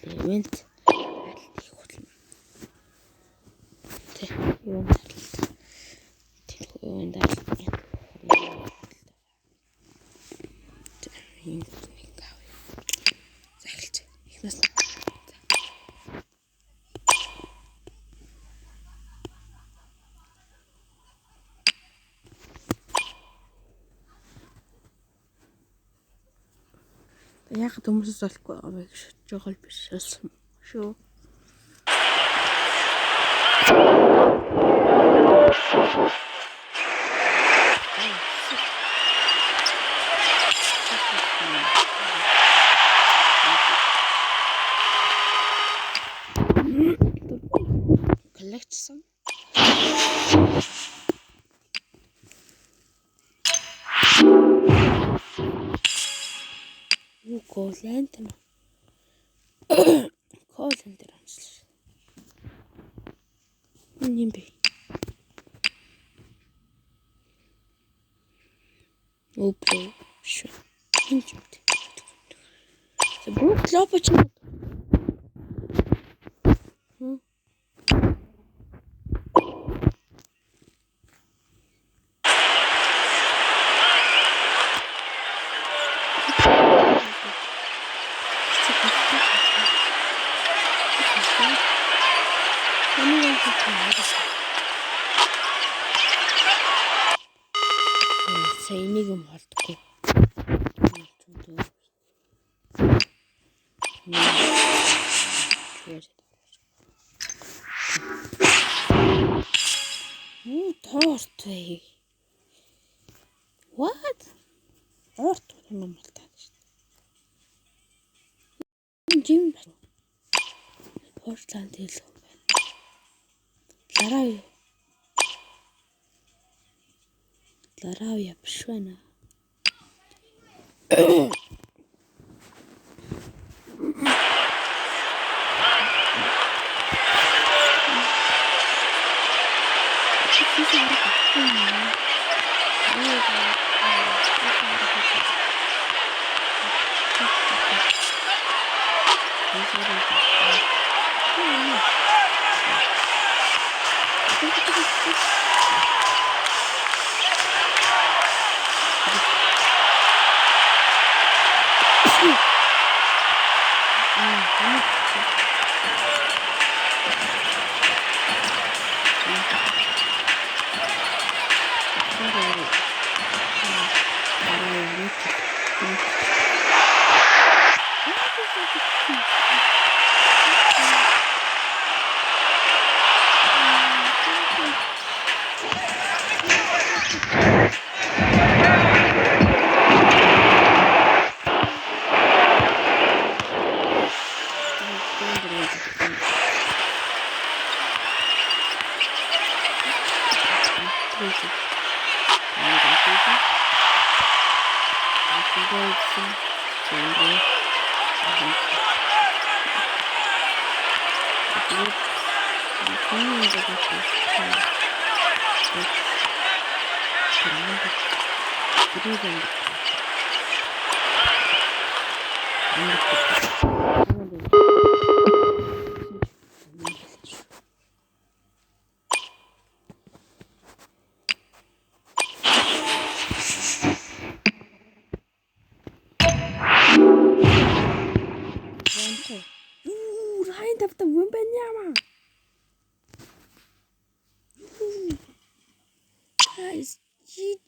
Ивент харалт их хутлаа. Тэ ивент харалт. Тэр ивент харалт. Ийм нэг гав. Захилч. Ихнээс яг хүмүүсээс олохгүй байгаа мэй гэж жогол биш болсон шүү. Коллекцсон. Колент. Колент амжилт. Юм бэ. Опро шүү. Энд юм. За бүгд лопоч. Энийг юм холдохгүй. Торт вэ? What? Торт юм болтой шүү. Жим Портланд хэл юм байна. Ларав биш байна.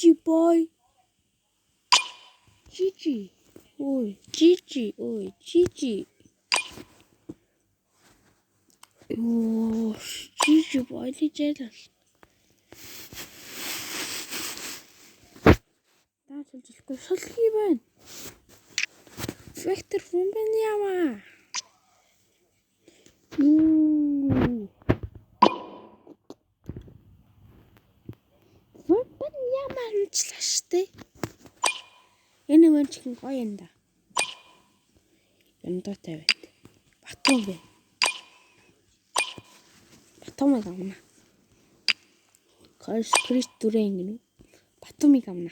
Gigi boy. Gigi. Oi, Gigi. Oi, Gigi. Oh, Gigi boy li jealous. Даачилж хэлэхгүй шалхий байна. Vector хүн байна яамаа. Штэ. Энэ мөн чихэн гоё юм да. Эндотой байт. Батун бэ. Батумыг амна. Крис дүрэн гинэ. Батумыг амна.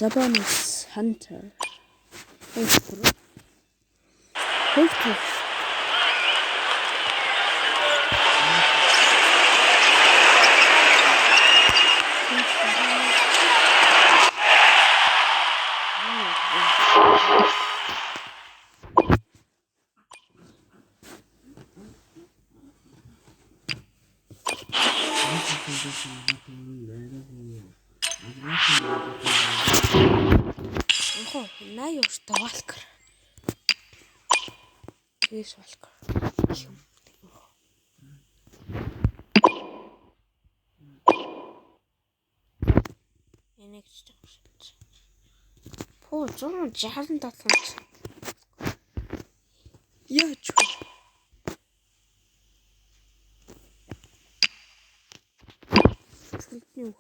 Sabonis Hunter. Höltur. Най өөртөө Walker. Yes, Walker. Next. Поо 167. Яач вэ? Чултнуу.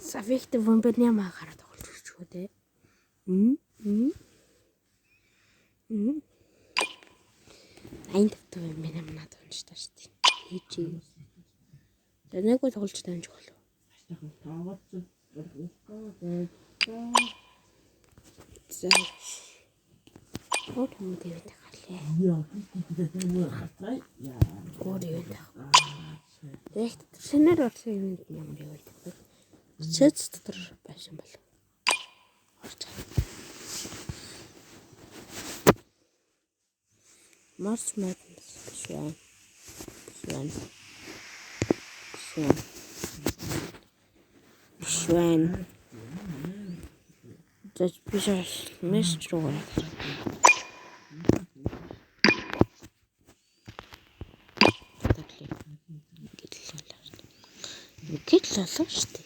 Савихт вомбернямаа гараад тоглож өчгөө те. Айн тавтай вомбернямаа тоглож таа штий. Хичээ. Тэрнийгөө тоглож таамж болов. За. Өөр юм дээр тагалээ. Өөр юу таа. Тэгт шинээр орсон юм ямар юу вэ? Сэц дотор байсан болов. Марс Madness Швэн. Тэс бишаш мэстроо. Гэл болоо штэ.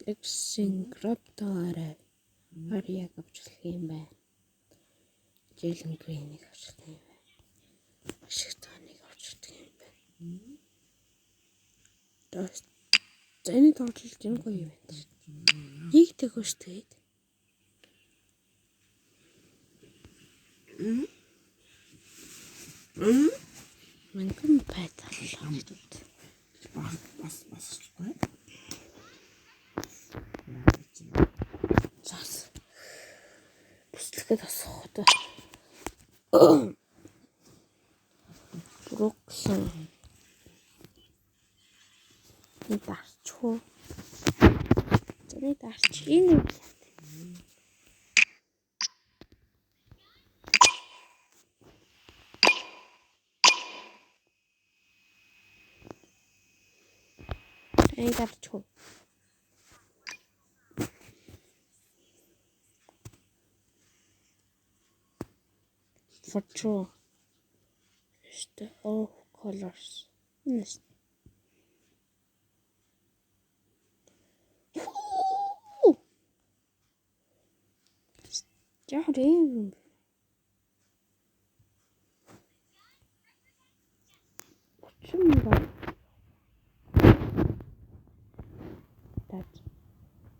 Эксинкроптоорой Арияг авчлах юм байна. Жэлэн Грейнийг авчлах юм байна. Вашингтоныг авчлах юм байна. Дос зэний тоглолт энэ гоё юм байна. Нэг төгөөштэй. Манган пайталлаа. Бас гоё. Зас. Бүслэхэд асуух та. Бруксон. Дарчуу. Зэний дарч энэ. Эй дарчуу. For true. Işte all colors. Yes. Жаахан юм. Чумдаа. Тат.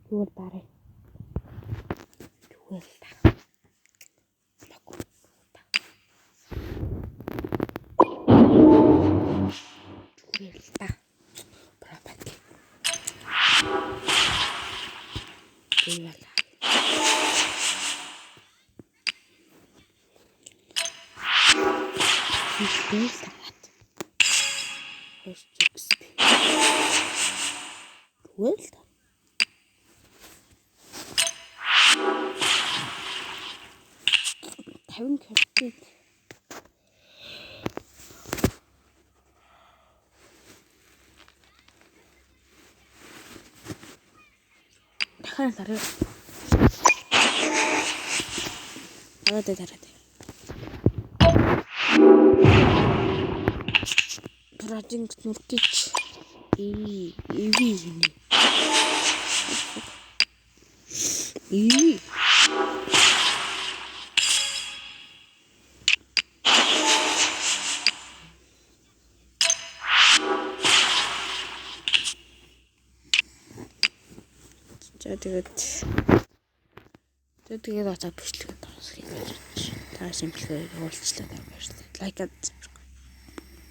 Юур дараа. Юур та. Маку. Юур та. Пропат. Юур та. Юур та. Хөөсчэкс. Юур та. Тавин картыг дахиад дараа. Дараа. Project нуртич эви. Тэгээд одоо бичлэгэд орох юм байна. Та шимплгээ уулзлаа тавьж. Лайкад